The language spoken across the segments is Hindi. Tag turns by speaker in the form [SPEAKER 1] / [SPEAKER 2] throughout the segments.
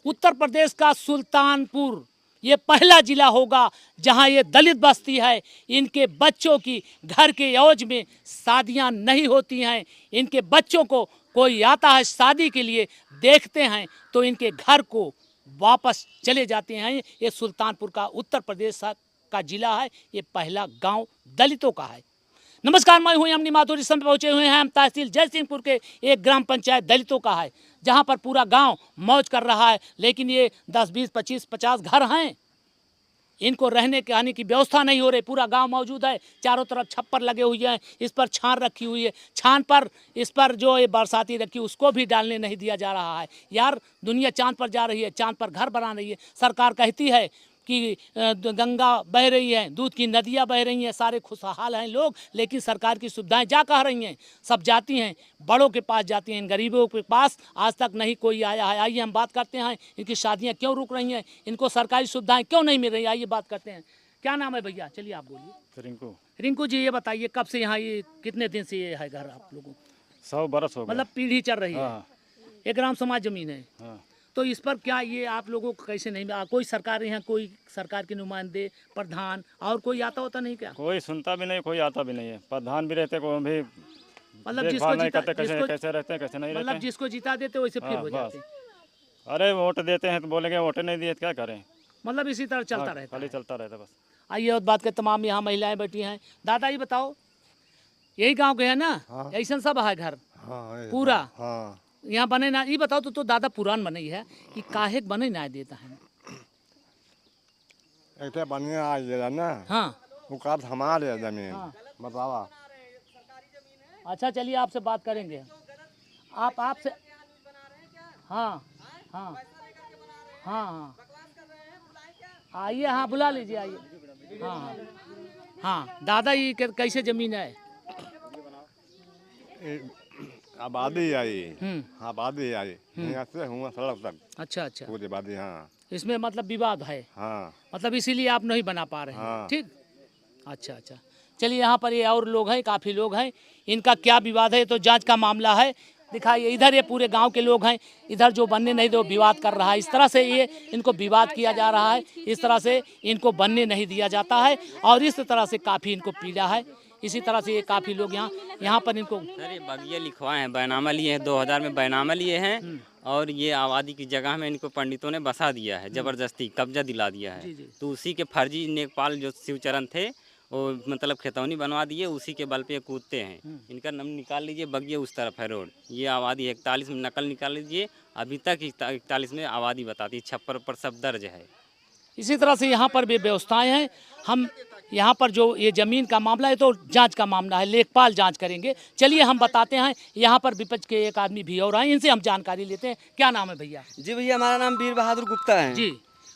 [SPEAKER 1] उत्तर प्रदेश का सुल्तानपुर ये पहला जिला होगा जहां ये दलित बस्ती है। इनके बच्चों की घर के एवज में शादियां नहीं होती हैं। इनके बच्चों को कोई आता है शादी के लिए, देखते हैं तो इनके घर को वापस चले जाते हैं। ये सुल्तानपुर का उत्तर प्रदेश का जिला है। ये पहला गांव दलितों का है। नमस्कार, मैं हूं अमनी माथुर। इस समय पहुंचे हुए हैं हम तहसील जयसिंहपुर के एक ग्राम पंचायत दलितों का है, जहां पर पूरा गांव मौज कर रहा है। लेकिन ये 10, 20, 25, 50 घर हैं, इनको रहने के आने की व्यवस्था नहीं हो रही। पूरा गांव मौजूद है, चारों तरफ छप्पर लगे हुए हैं, इस पर छान रखी हुई है। छान पर इस पर जो ये बरसाती रखी उसको भी डालने नहीं दिया जा रहा है। यार, दुनिया चांद पर जा रही है, चांद पर घर बना रही है। सरकार कहती है कि गंगा बह रही है, दूध की नदियाँ बह रही हैं, सारे खुशहाल हैं लोग। लेकिन सरकार की सुविधाएं जा कह रही हैं, सब जाती हैं, बड़ों के पास जाती हैं, इन गरीबों के पास आज तक नहीं कोई आया है। आइए हम बात करते हैं, इनकी शादियां क्यों रुक रही हैं, इनको सरकारी सुविधाएं क्यों नहीं मिल रही। आइए बात करते हैं। क्या नाम है भैया? चलिए आप बोलिए।
[SPEAKER 2] रिंकू।
[SPEAKER 1] रिंकू जी, ये बताइए कब से यहाँ, ये कितने दिन से ये है घर आप लोगों?
[SPEAKER 2] 100 बरस हो गए।
[SPEAKER 1] मतलब पीढ़ी चल रही है।
[SPEAKER 2] हाँ।
[SPEAKER 1] एक ग्राम समाज जमीन है।
[SPEAKER 2] हाँ।
[SPEAKER 1] तो इस पर क्या ये आप लोगों को कैसे नहीं मिला? कोई सरकार यहाँ, कोई सरकार के नुमाइंदे, प्रधान और कोई आता होता नहीं क्या?
[SPEAKER 2] कोई सुनता भी नहीं, कोई आता भी नहीं है। प्रधान भी रहते, कोई भी
[SPEAKER 1] मतलब जिसको
[SPEAKER 2] देखभाल नहीं
[SPEAKER 1] जीता,
[SPEAKER 2] करते, कैसे कैसे रहते हैं, कैसे नहीं रहते
[SPEAKER 1] मतलब
[SPEAKER 2] हैं।
[SPEAKER 1] जिसको जिता देते वैसे फिर
[SPEAKER 2] हाँ,
[SPEAKER 1] हो
[SPEAKER 2] बस।
[SPEAKER 1] जाते।
[SPEAKER 2] अरे वोट देते हैं तो बोलेंगे, वोट नहीं दिए तो क्या करें।
[SPEAKER 1] मतलब इसी तरह चलता
[SPEAKER 2] हाँ,
[SPEAKER 1] रहता
[SPEAKER 2] खाली
[SPEAKER 1] है।
[SPEAKER 2] चलता रहता बस।
[SPEAKER 1] आइए और बात के तमाम यहाँ महिलाएं बैठी हैं। दादा ये बताओ, यही गांव के है ना?
[SPEAKER 3] हाँ।
[SPEAKER 1] ऐसा सब है घर
[SPEAKER 3] हाँ,
[SPEAKER 1] पूरा?
[SPEAKER 3] हाँ।
[SPEAKER 1] यहाँ बने ना? ये बताओ तो दादा पुरान बने है कि काहे बने ना देता है?
[SPEAKER 3] ऐसे बनिए आज ना।
[SPEAKER 1] हाँ
[SPEAKER 3] वो काट हमारे जमीन।
[SPEAKER 1] हाँ।
[SPEAKER 3] बतावा।
[SPEAKER 1] अच्छा, चलिए आपसे बात करेंगे। आपसे हाँ हाँ हाँ हाँ आइए, हाँ बुला लीजिए, आइए। हाँ हाँ हाँ दादा, ये कैसे जमीन है?
[SPEAKER 3] आबादी आई। आबादी आई यहाँ से हुआ सड़क तक।
[SPEAKER 1] अच्छा अच्छा,
[SPEAKER 3] पूरी आबादी। हाँ।
[SPEAKER 1] इसमें मतलब विवाद है,
[SPEAKER 3] हाँ।
[SPEAKER 1] मतलब इसीलिए आप नहीं बना पा रहे हैं।
[SPEAKER 3] हाँ।
[SPEAKER 1] ठीक, अच्छा अच्छा। चलिए, यहाँ पर ये और लोग हैं, काफ़ी लोग हैं। इनका क्या विवाद है तो जांच का मामला है। दिखाइए, इधर ये पूरे गांव के लोग हैं, इधर जो बनने नहीं दो विवाद कर रहा है। इस तरह से ये इनको विवाद किया जा रहा है, इस तरह से इनको बनने नहीं दिया जाता है और इस तरह से काफ़ी इनको पीड़ा है। इसी तरह से ये काफ़ी लोग यहाँ पर इनको
[SPEAKER 4] सर, ये बगिया लिखवाए हैं, बैनामा लिए हैं, 2000 में बैनामा लिए हैं और ये आबादी की जगह में इनको पंडितों ने बसा दिया है, ज़बरदस्ती कब्जा दिला दिया है। तो उसी के फर्जी नेकपाल जो शिवचरण थे वो मतलब खेतौनी बनवा दिए, उसी के बल पे ये कूदते हैं। इनका नाम निकाल लीजिए, बगिया उस तरफ है रोड। ये आबादी 41 में नकल निकाल लीजिए, अभी तक 41 में आबादी बताती है, छप्पर पर सब दर्ज है।
[SPEAKER 1] इसी तरह से यहाँ पर भी व्यवस्थाएं हैं। हम यहाँ पर जो ये ज़मीन का मामला है तो जांच का मामला है, लेखपाल जांच करेंगे। चलिए हम बताते हैं, यहाँ पर विपक्ष के एक आदमी भी और आए, इनसे हम जानकारी लेते हैं। क्या नाम है भैया?
[SPEAKER 5] जी भैया, हमारा नाम वीर बहादुर गुप्ता है।
[SPEAKER 1] जी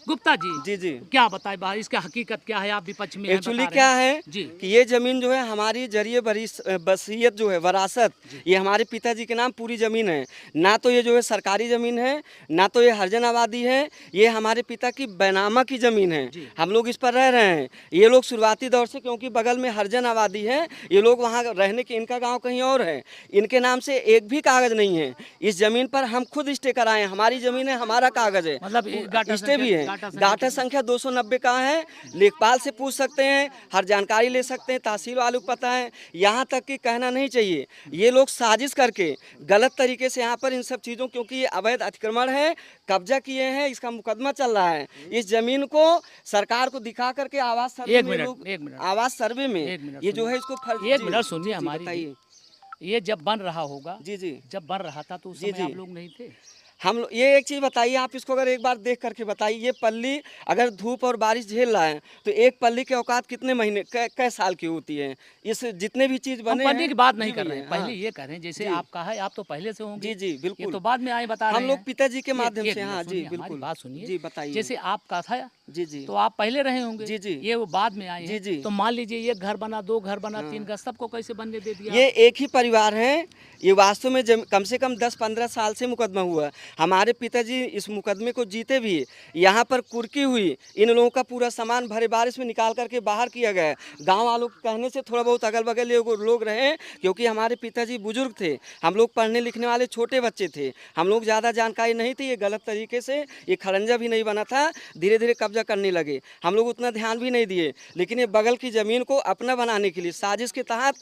[SPEAKER 1] गुप्ता जी।
[SPEAKER 5] जी जी।
[SPEAKER 1] क्या बताए बाहर, इसका हकीकत क्या है? आप विपक्ष में
[SPEAKER 5] एक्चुअली क्या है
[SPEAKER 1] जी
[SPEAKER 5] कि ये जमीन जो है हमारी जरिए वसीयत जो है, वरासत, ये हमारे पिताजी के नाम पूरी जमीन है। ना तो ये जो है सरकारी जमीन है, ना तो ये हरिजन आबादी है। ये हमारे पिता की बैनामा की जमीन है। हम लोग इस पर रह रहे हैं। ये लोग शुरुआती दौर से, क्योंकि बगल में हरिजन आबादी है, ये लोग वहाँ रहने के, इनका गाँव कहीं और है, इनके नाम से एक भी कागज नहीं है। इस जमीन पर हम खुद स्टे कराए हैं, हमारी जमीन है, हमारा कागज है,
[SPEAKER 1] मतलब
[SPEAKER 5] स्टे भी है। डाटा संख्या 290 का है। लेखपाल से पूछ सकते हैं, हर जानकारी ले सकते हैं, तहसील वालों को पता है। यहाँ तक कि कहना नहीं चाहिए, ये लोग साजिश करके गलत तरीके से यहाँ पर इन सब चीज़ों, क्योंकि ये अवैध अतिक्रमण है, कब्जा किए हैं, इसका मुकदमा चल रहा है। इस जमीन को सरकार को दिखा करके आवास सर्वे में आवास सर्वे में ये जो है इसको
[SPEAKER 1] एक मिनट सुनिए हमारी। ये जब बन रहा होगा,
[SPEAKER 5] जी जी,
[SPEAKER 1] जब बन रहा था तो उस समय आप लोग नहीं थे?
[SPEAKER 5] हम लोग, ये एक चीज़ बताइए आप, इसको अगर एक बार देख करके बताइए, ये पल्ली अगर धूप और बारिश झेल रहा है तो एक पल्ली के औकात कितने महीने, कै साल की होती है? इस जितने भी चीज़ बने,
[SPEAKER 1] पल्ली की बात नहीं कर रहे हैं, पहले ये कर रहे हैं जैसे आपका है, आप तो पहले से होंगे।
[SPEAKER 5] जी जी बिल्कुल,
[SPEAKER 1] ये तो बाद में आए बता रहे हैं।
[SPEAKER 5] हम लोग पिताजी के माध्यम से। हाँ जी बिल्कुल,
[SPEAKER 1] बात सुनिए
[SPEAKER 5] जी बताइए।
[SPEAKER 1] जैसे आपका था
[SPEAKER 5] जी जी,
[SPEAKER 1] तो आप पहले रहे होंगे।
[SPEAKER 5] जी जी,
[SPEAKER 1] ये वो बाद में आए
[SPEAKER 5] जी जी।
[SPEAKER 1] तो मान लीजिए एक घर बना, 2 घर बना, 3 घर, सबको कैसे बनने दे दिया?
[SPEAKER 5] ये एक ही परिवार है, ये वास्तव में कम से कम 10-15 साल से मुकदमा हुआ। हमारे पिताजी इस मुकदमे को जीते भी। यहाँ पर कुर्की हुई, इन लोगों का पूरा सामान भरे बारिश में निकाल करके बाहर किया गया। गांव वालों के कहने से थोड़ा बहुत अगल बगल लोग रहे, क्योंकि हमारे पिताजी बुजुर्ग थे, हम लोग पढ़ने लिखने वाले छोटे बच्चे थे, हम लोग ज़्यादा जानकारी नहीं थी। ये गलत तरीके से ये खरंजा भी नहीं बना था, धीरे धीरे कब्जा करने लगे, हम लोग उतना ध्यान भी नहीं दिए। लेकिन ये बगल की ज़मीन को अपना बनाने के लिए साजिश के तहत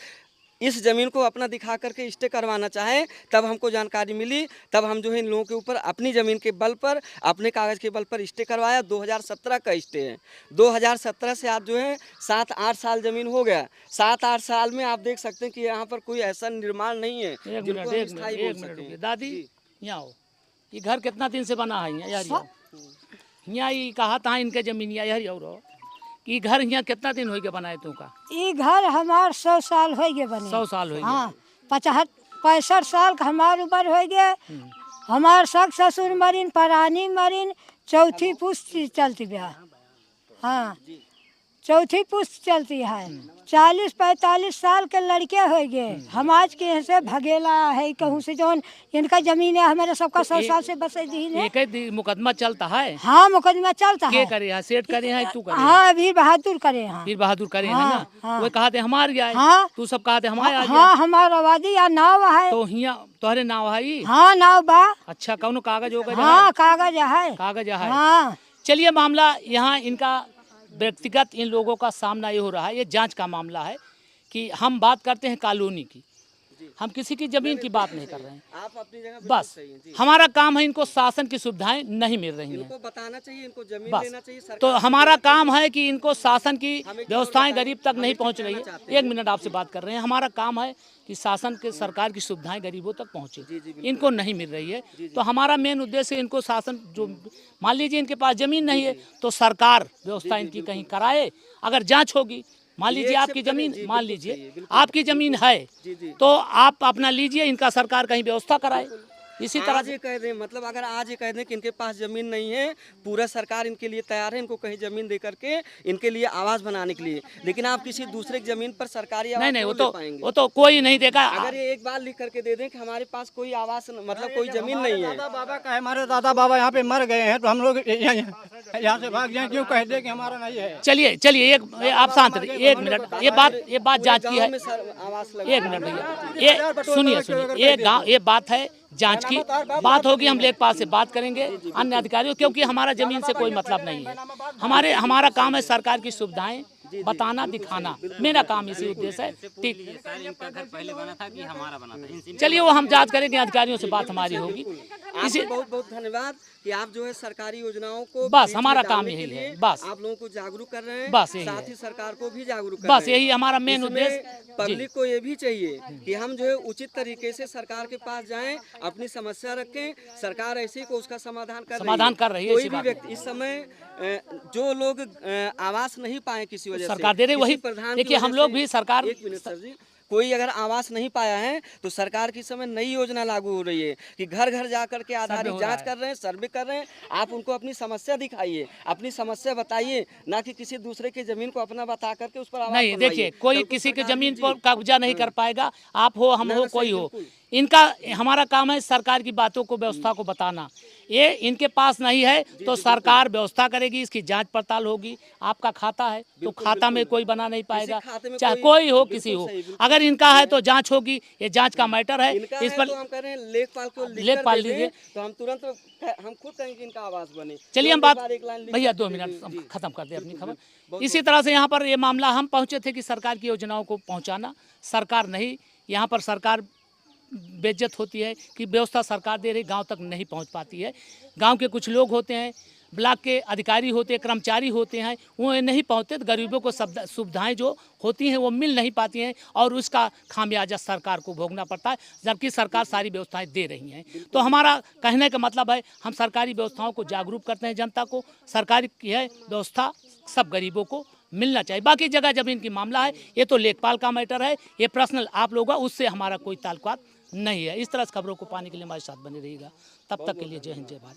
[SPEAKER 5] इस ज़मीन को अपना दिखा करके स्टे करवाना चाहे, तब हमको जानकारी मिली, तब हम जो है इन लोगों के ऊपर अपनी ज़मीन के बल पर, अपने कागज़ के बल पर स्टे करवाया। 2017 का स्टे है। 2017 से आज जो है 7-8 साल ज़मीन हो गया। 7-8 साल में आप देख सकते हैं कि यहाँ पर कोई ऐसा निर्माण नहीं है जिनको हम स्थायी बोल सकें।
[SPEAKER 1] दादी यहाँ हो, ये घर कितना दिन से बना है यार? यहाँ ये कहा था इनके जमीन यार और कि घर यहाँ कितना दिन हो गया बनाए तू का?
[SPEAKER 6] ये घर हमार 100 साल हो गए बने।
[SPEAKER 1] 100 साल हो गए।
[SPEAKER 6] हाँ, 65 साल का हमार उम्र हो गए। हमार सक ससुर मरीन, परानी मरीन, चौथी पुश्त चलती है। हाँ, चौथी पुश्त चलती है। 40-45 साल के लड़के हो गए। हम आज के यहाँ से भगेला है कहूँ से जो इनका जमीन है, हमारे सबका 100 साल से बसे दीन है।
[SPEAKER 1] एक मुकदमा चलता है।
[SPEAKER 6] हाँ, मुकदमा चलता है।
[SPEAKER 1] के करे है? सेठ करे हैं तू करे?
[SPEAKER 6] हाँ, वीर बहादुर करे हैं।
[SPEAKER 1] वीर बहादुर करे हैं
[SPEAKER 6] हाँ,
[SPEAKER 1] ना?
[SPEAKER 6] हाँ।
[SPEAKER 1] वो कहा थे हमार गया है।
[SPEAKER 6] हाँ।
[SPEAKER 1] तू सब कहा थे हमारे आ
[SPEAKER 6] हाँ, हमारा आबादी या नाव है।
[SPEAKER 1] तो यहाँ तोहरे नाव है?
[SPEAKER 6] हाँ, नाव बा।
[SPEAKER 1] अच्छा, कौन कागज होगा?
[SPEAKER 6] हाँ, कागज है।
[SPEAKER 1] कागज है।
[SPEAKER 6] हाँ।
[SPEAKER 1] चलिए, मामला यहाँ इनका व्यक्तिगत इन लोगों का सामना ये हो रहा है। ये जांच का मामला है कि हम बात करते हैं कॉलोनी की, हम किसी की जमीन की बात नहीं कर रहे हैं।
[SPEAKER 5] आप अपनी जगह
[SPEAKER 1] बस
[SPEAKER 5] सही हैं, जी।
[SPEAKER 1] हमारा काम है, इनको शासन की सुविधाएं नहीं मिल रही हैं,
[SPEAKER 5] इनको बताना चाहिए, इनको जमीन
[SPEAKER 1] बस।
[SPEAKER 5] लेना चाहिए। सरकार
[SPEAKER 1] तो
[SPEAKER 5] से
[SPEAKER 1] हमारा
[SPEAKER 5] लेना
[SPEAKER 1] काम है कि इनको शासन की
[SPEAKER 5] हमें
[SPEAKER 1] व्यवस्थाएं गरीब तक
[SPEAKER 5] हम
[SPEAKER 1] नहीं
[SPEAKER 5] एक
[SPEAKER 1] पहुंच
[SPEAKER 5] चीज़
[SPEAKER 1] रही
[SPEAKER 5] कहना
[SPEAKER 1] है।
[SPEAKER 5] चाहते हैं।
[SPEAKER 1] एक मिनट आपसे बात कर रहे हैं। हमारा काम है कि शासन के, सरकार की सुविधाएं गरीबों तक पहुंचे,
[SPEAKER 5] जी, बिल्कुल।
[SPEAKER 1] इनको नहीं मिल रही है। तो हमारा मेन उद्देश्य इनको शासन, जो मान लीजिए इनके पास जमीन नहीं है तो सरकार व्यवस्था इनकी कहीं कराए। अगर जांच होगी, मान लीजिए आपकी
[SPEAKER 5] accept करें,
[SPEAKER 1] जमीन,
[SPEAKER 5] जी,
[SPEAKER 1] मान
[SPEAKER 5] बिल्कुल
[SPEAKER 1] लीजिए
[SPEAKER 5] सही है, बिल्कुल।
[SPEAKER 1] आपकी जमीन है,
[SPEAKER 5] जी, जी।
[SPEAKER 1] तो आप अपना लीजिए, इनका सरकार कहीं व्यवस्था कराए। इसी तरह
[SPEAKER 5] आज ये कह दें, मतलब अगर आज ये कह दें कि इनके पास जमीन नहीं है, पूरा सरकार इनके लिए तैयार है, इनको कहीं जमीन दे करके इनके लिए आवास बनाने के लिए, लेकिन आप किसी दूसरे की जमीन पर सरकारी आवास
[SPEAKER 1] नहीं,
[SPEAKER 5] क्यों ले पाएंगे?
[SPEAKER 1] वो तो कोई नहीं देगा।
[SPEAKER 5] अगर ये एक बार लिख करके दे दें कि हमारे पास कोई आवास, मतलब कोई जमीन नहीं है।
[SPEAKER 7] दादा बाबा का है, हमारे दादा बाबा यहाँ पे मर गए हैं, तो हम लोग यहाँ से भाग जाए, क्यों कह दे कि हमारा नहीं है?
[SPEAKER 1] चलिए आप शांत रहिए, एक मिनट। ये बात जांच की है।
[SPEAKER 5] गाँव में आवास लगा।
[SPEAKER 1] एक मिनट भैया, ये सुनिए, ये बात है जांच की बात होगी। हम लेखपाल से बात करेंगे, अन्य अधिकारियों, क्योंकि हमारा जमीन से कोई मतलब नहीं है। हमारा काम है सरकार की सुविधाएं बताना, दिखाना, मेरा काम इसी उद्देश्य है। ठीक,
[SPEAKER 4] इनका घर पहले बना था कि हमारा बना था?
[SPEAKER 1] चलिए वो हम जांच करेंगे, अधिकारियों से बात हमारी होगी। इसी
[SPEAKER 5] आपको बहुत बहुत धन्यवाद कि आप जो है सरकारी योजनाओं को
[SPEAKER 1] बस
[SPEAKER 5] बीच में
[SPEAKER 1] हमारा काम
[SPEAKER 5] डालने
[SPEAKER 1] यही
[SPEAKER 5] के
[SPEAKER 1] है,
[SPEAKER 5] लिए
[SPEAKER 1] बस।
[SPEAKER 5] आप लोगों को जागरूक कर रहे हैं,
[SPEAKER 1] बस यही
[SPEAKER 5] साथ
[SPEAKER 1] है।
[SPEAKER 5] ही सरकार को भी जागरूक कर
[SPEAKER 1] बस
[SPEAKER 5] रहे हैं।
[SPEAKER 1] यही हमारा मेन
[SPEAKER 5] इसमें
[SPEAKER 1] उद्देश्य।
[SPEAKER 5] पब्लिक को ये भी चाहिए कि हम जो है उचित तरीके से सरकार के पास जाएं, अपनी समस्या रखें, सरकार ऐसे को उसका समाधान कर रही है।
[SPEAKER 1] ऐसी
[SPEAKER 5] कोई भी
[SPEAKER 1] बात
[SPEAKER 5] व्यक्ति इस समय जो लोग आवास नहीं पाए किसी वजह से,
[SPEAKER 1] सरकार दे रही,
[SPEAKER 5] किसी
[SPEAKER 1] वही
[SPEAKER 5] प्रधान की
[SPEAKER 1] देखिए, हम
[SPEAKER 5] वजह
[SPEAKER 1] लोग
[SPEAKER 5] से-
[SPEAKER 1] भी सरकार,
[SPEAKER 5] एक मिनट सर जी, कोई अगर आवास नहीं पाया है तो सरकार की समय नई योजना लागू हो रही है कि घर घर जा करके आधारित जांच कर रहे हैं, सर्वे कर रहे हैं। आप उनको अपनी समस्या दिखाइए, अपनी समस्या बताइए, ना कि किसी दूसरे की जमीन को अपना बता करके उस पर आवाज
[SPEAKER 1] नहीं।
[SPEAKER 5] बनवाइए।
[SPEAKER 1] देखिए, कोई
[SPEAKER 5] कल को
[SPEAKER 1] किसी की
[SPEAKER 5] सरकार
[SPEAKER 1] जमीन
[SPEAKER 5] भी-
[SPEAKER 1] पर कब्जा नहीं कर पाएगा। आप हो, हम
[SPEAKER 5] ना,
[SPEAKER 1] हो,
[SPEAKER 5] ना,
[SPEAKER 1] कोई
[SPEAKER 5] सही,
[SPEAKER 1] हो।
[SPEAKER 5] बिल्कुल।
[SPEAKER 1] इनका, हमारा काम है सरकार की बातों को, व्यवस्था को बताना। ये इनके पास नहीं है तो सरकार व्यवस्था करेगी, इसकी जांच पड़ताल होगी। आपका खाता है तो खाता में कोई बना नहीं पाएगा,
[SPEAKER 5] खाते में
[SPEAKER 1] चाहे
[SPEAKER 5] कोई-
[SPEAKER 1] कोई हो,
[SPEAKER 5] बिल्कुल
[SPEAKER 1] किसी हो।
[SPEAKER 5] सही, बिल्कुल
[SPEAKER 1] अगर इनका है तो जांच होगी, ये जांच का मैटर है।
[SPEAKER 5] इनका
[SPEAKER 1] इस
[SPEAKER 5] है
[SPEAKER 1] पर
[SPEAKER 5] तो हम कह रहे हैं लेखपाल को लिख
[SPEAKER 1] लेखपाल
[SPEAKER 5] कर दे दें,
[SPEAKER 1] लीजिए।
[SPEAKER 5] तो हम तुरंत हम खुद कहेंगे इनका आवास बने।
[SPEAKER 1] चलिए हम
[SPEAKER 5] तुरंत
[SPEAKER 1] बात,
[SPEAKER 5] एक बार एक लाइन लिख
[SPEAKER 1] भैया
[SPEAKER 5] कर
[SPEAKER 1] 2
[SPEAKER 5] दे
[SPEAKER 1] मिनट
[SPEAKER 5] दें।
[SPEAKER 1] हम
[SPEAKER 5] जी।
[SPEAKER 1] खत्म कर दे अपनी खबर।
[SPEAKER 5] बहुत-
[SPEAKER 1] इसी तरह से यहाँ पर ये मामला हम पहुँचे थे कि सरकार की योजनाओं को पहुँचाना, सरकार नहीं, यहाँ पर सरकार बेइज्जत होती है कि व्यवस्था सरकार दे रही, गांव तक नहीं पहुंच पाती है। गांव के कुछ लोग होते हैं, ब्लॉक के अधिकारी होते हैं, कर्मचारी होते हैं, वो नहीं पहुंचते, तो गरीबों को सुविधाएं जो होती हैं वो मिल नहीं पाती हैं, और उसका खामियाजा सरकार को भोगना पड़ता है, जबकि सरकार सारी व्यवस्थाएं दे रही हैं। तो हमारा कहने का मतलब है, हम सरकारी व्यवस्थाओं को जागरूक करते हैं, जनता को सरकारी की है व्यवस्था सब गरीबों को मिलना चाहिए। बाकी जगह जमीन की मामला है, ये तो लेखपाल का मैटर है, ये पर्सनल आप लोगों का, उससे हमारा कोई ताल्लुकात नहीं है। इस तरह से खबरों को पाने के लिए हमारे साथ बने रहिएगा। तब तक के लिए जय हिंद, जय भारत।